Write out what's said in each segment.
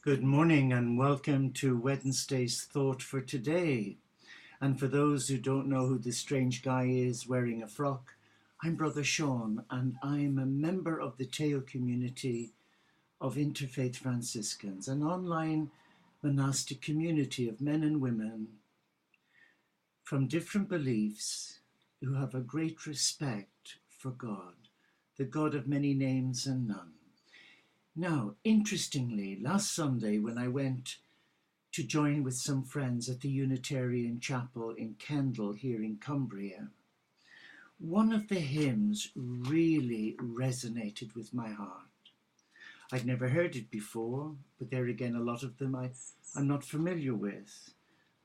Good morning and welcome to Wednesday's Thought for today. And for those who don't know who this strange guy is wearing a frock, I'm Brother Sean and I'm a member of the Teo community of Interfaith Franciscans, an online monastic community of men and women from different beliefs who have a great respect for God, the God of many names and none. Now, interestingly, last Sunday when I went to join with some friends at the Unitarian Chapel in Kendal here in Cumbria, one of the hymns really resonated with my heart. I'd never heard it before, but there again, a lot of them I'm not familiar with.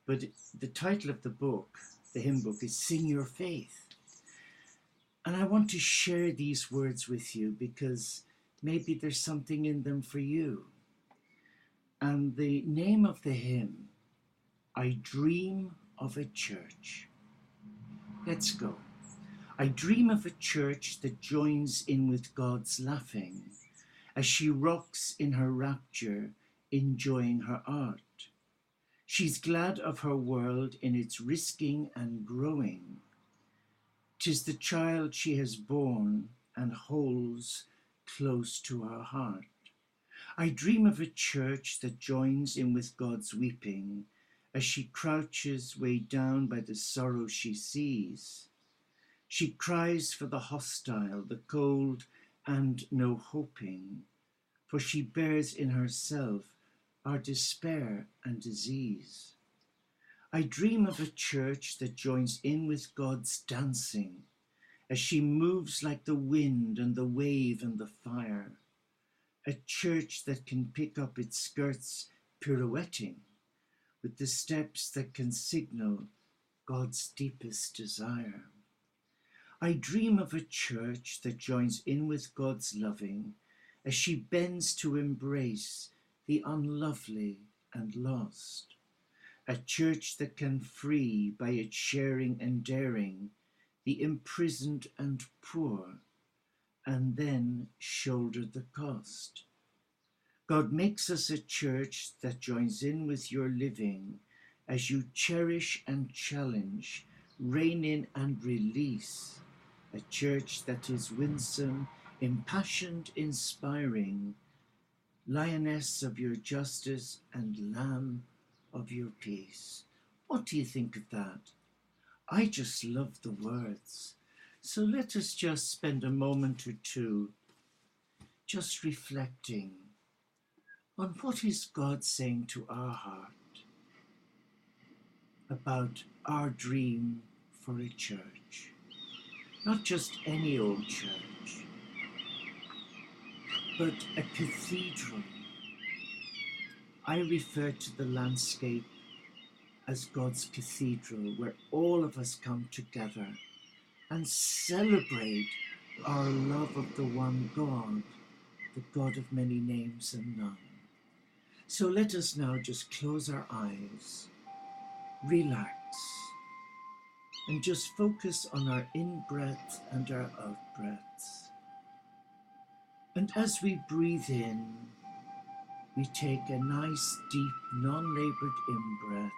But the title of the book, the hymn book, is Sing Your Faith. And I want to share these words with you because maybe there's something in them for you. And the name of the hymn, I Dream of a Church. Let's go. I dream of a church that joins in with God's laughing as she rocks in her rapture, enjoying her art. She's glad of her world in its risking and growing. 'Tis the child she has borne and holds close to her heart. I dream of a church that joins in with God's weeping as she crouches weighed down by the sorrow she sees. She cries for the hostile, the cold, and no hoping, for she bears in herself our despair and disease. I dream of a church that joins in with God's dancing as she moves like the wind and the wave and the fire. A church that can pick up its skirts pirouetting with the steps that can signal God's deepest desire. I dream of a church that joins in with God's loving as she bends to embrace the unlovely and lost. A church that can free by its sharing and daring the imprisoned and poor, and then shoulder the cost. God makes us a church that joins in with your living as you cherish and challenge, rein in and release. A church that is winsome, impassioned, inspiring, lioness of your justice and lamb of your peace. What do you think of that? I just love the words. So let us just spend a moment or two just reflecting on what is God saying to our heart about our dream for a church. Not just any old church, but a cathedral. I refer to the landscape as God's cathedral, where all of us come together and celebrate our love of the one God, the God of many names and none. So let us now just close our eyes, relax, and just focus on our in-breath and our out-breaths. And as we breathe in, we take a nice, deep, non-labored in-breath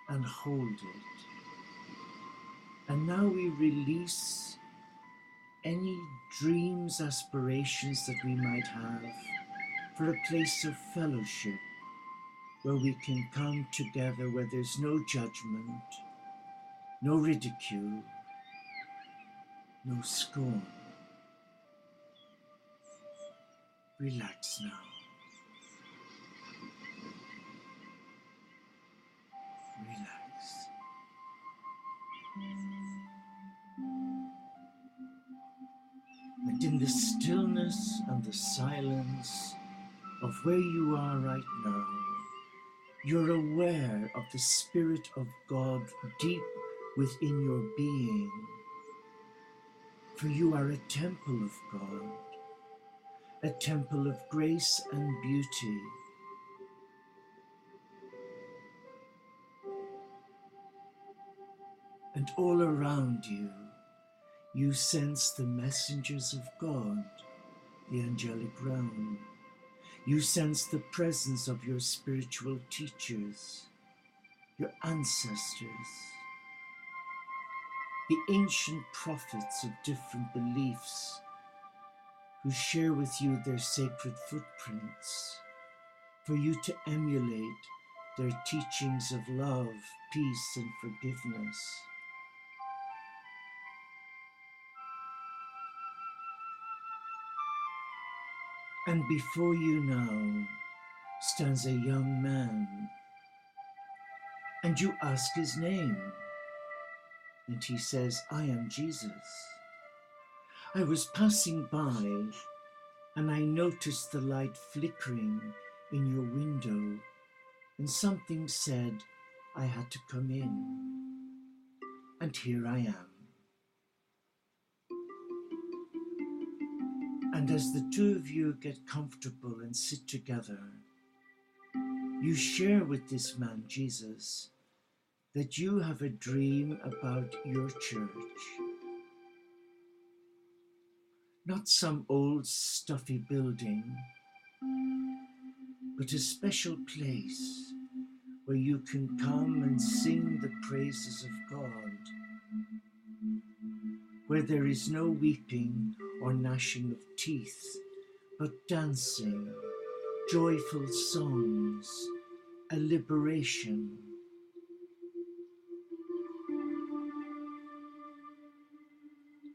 and hold it. And now we release any dreams, aspirations that we might have for a place of fellowship where we can come together, where there's no judgment, no ridicule, no scorn. Relax now. Relax. And in the stillness and the silence of where you are right now, you're aware of the Spirit of God deep within your being. For you are a temple of God, a temple of grace and beauty. And all around you, you sense the messengers of God, the angelic realm, You sense the presence of your spiritual teachers, your ancestors, the ancient prophets of different beliefs who share with you their sacred footprints for you to emulate their teachings of love, peace, and forgiveness. And before you now stands a young man, and you ask his name, and he says, I am Jesus. I was passing by, and I noticed the light flickering in your window, and something said I had to come in, and here I am. And as the two of you get comfortable and sit together, you share with this man, Jesus, that you have a dream about your church. Not some old stuffy building, but a special place where you can come and sing the praises of God, where there is no weeping or gnashing of teeth, but dancing, joyful songs, a liberation.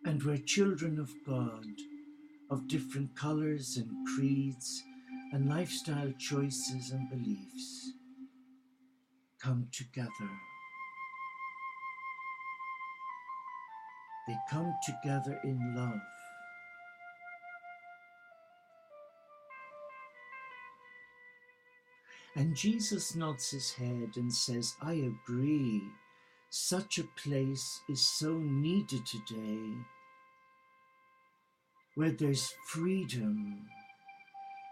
And where children of God, of different colors and creeds and lifestyle choices and beliefs, come together. They come together in love. And Jesus nods his head and says, I agree. Such a place is so needed today, where there's freedom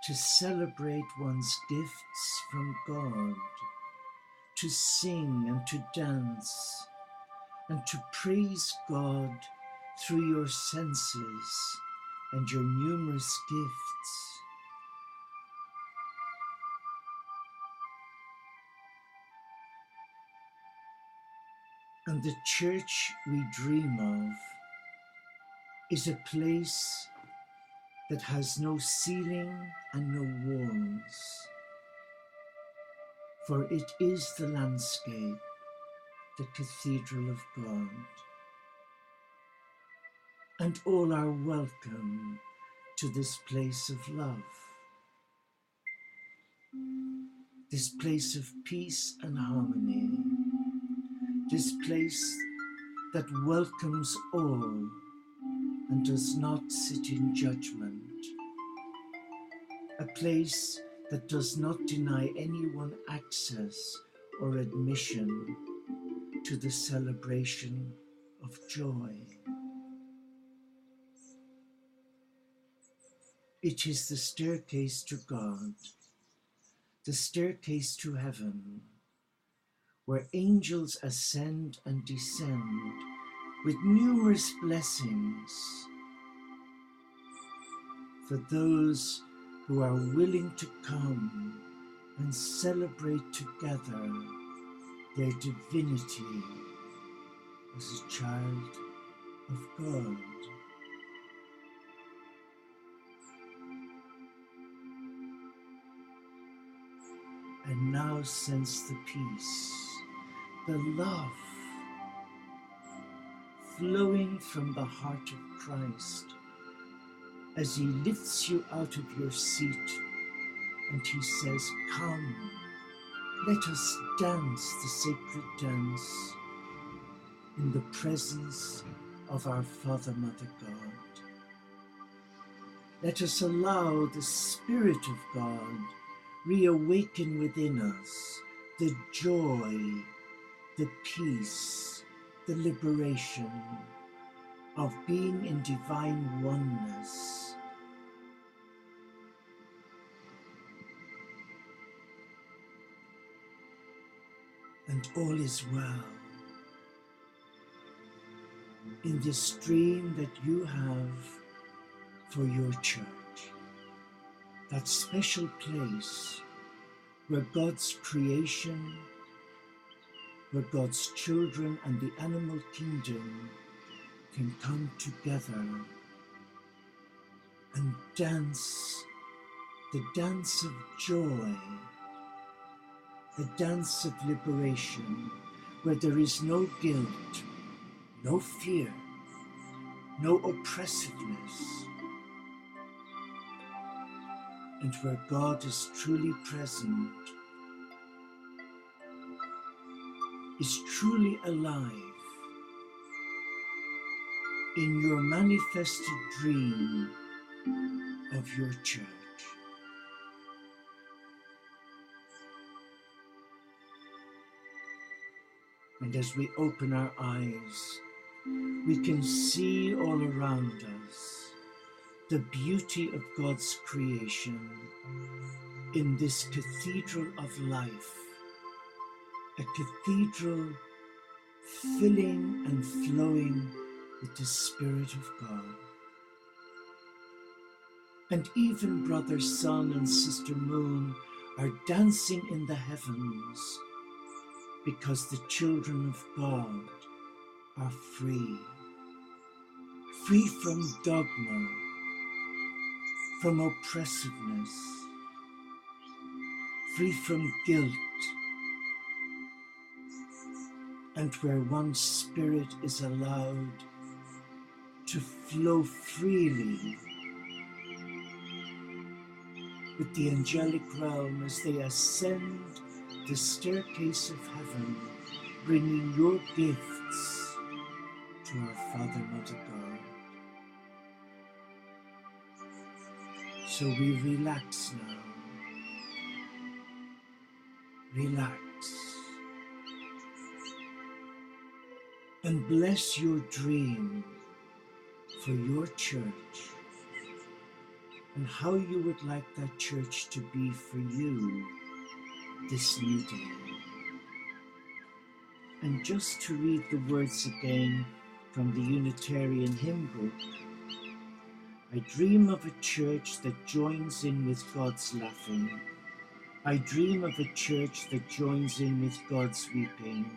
to celebrate one's gifts from God, to sing and to dance, and to praise God through your senses and your numerous gifts. And the church we dream of is a place that has no ceiling and no walls, for it is the landscape, the cathedral of God. And all are welcome to this place of love, this place of peace and harmony, this place that welcomes all and does not sit in judgment, a place that does not deny anyone access or admission to the celebration of joy. It is the staircase to God, the staircase to heaven, where angels ascend and descend with numerous blessings for those who are willing to come and celebrate together their divinity as a child of God. And now sense the peace, the love flowing from the heart of Christ as he lifts you out of your seat and he says, come, let us dance the sacred dance in the presence of our Father, Mother God. Let us allow the Spirit of God reawaken within us the joy, the peace, the liberation of being in divine oneness. And all is well in this dream that you have for your church. that special place where God's creation, where God's children and the animal kingdom can come together and dance the dance of joy, the dance of liberation, where there is no guilt, no fear, no oppressiveness, and where God is truly present, is truly alive in your manifested dream of your church. And as we open our eyes, we can see all around us the beauty of God's creation in this cathedral of life, a cathedral filling and flowing with the Spirit of God. And even Brother Sun and Sister Moon are dancing in the heavens because the children of God are free, free from dogma, from oppressiveness, free from guilt, and where one spirit is allowed to flow freely with the angelic realm as they ascend the staircase of heaven, bringing your gifts to our Father, Mother God. So we relax now. Relax. And bless your dream for your church and how you would like that church to be for you this new day. And just to read the words again from the Unitarian hymn book, I dream of a church that joins in with God's laughing. I dream of a church that joins in with God's weeping.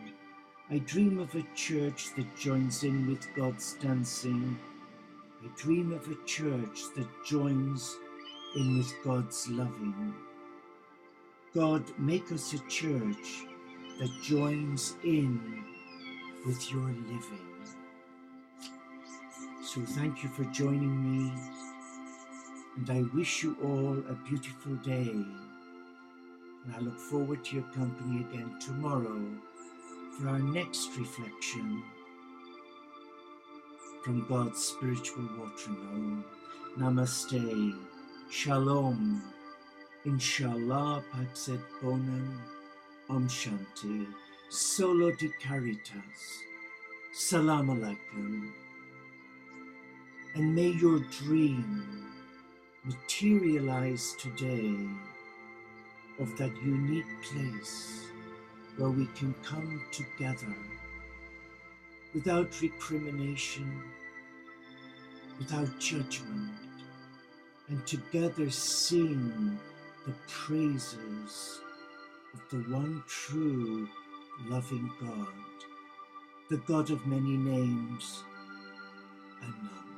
I dream of a church that joins in with God's dancing. I dream of a church that joins in with God's loving. God, make us a church that joins in with your living. So thank you for joining me, and I wish you all a beautiful day. And I look forward to your company again tomorrow for our next reflection from God's spiritual watering hole. Namaste, Shalom, Inshallah, Pax et Bonum, OmShanti, Solo di Caritas, Salam Alaikum. And may your dream materialize today of that unique place where we can come together without recrimination, without judgment, and together sing the praises of the one true loving God, the God of many names, Amen.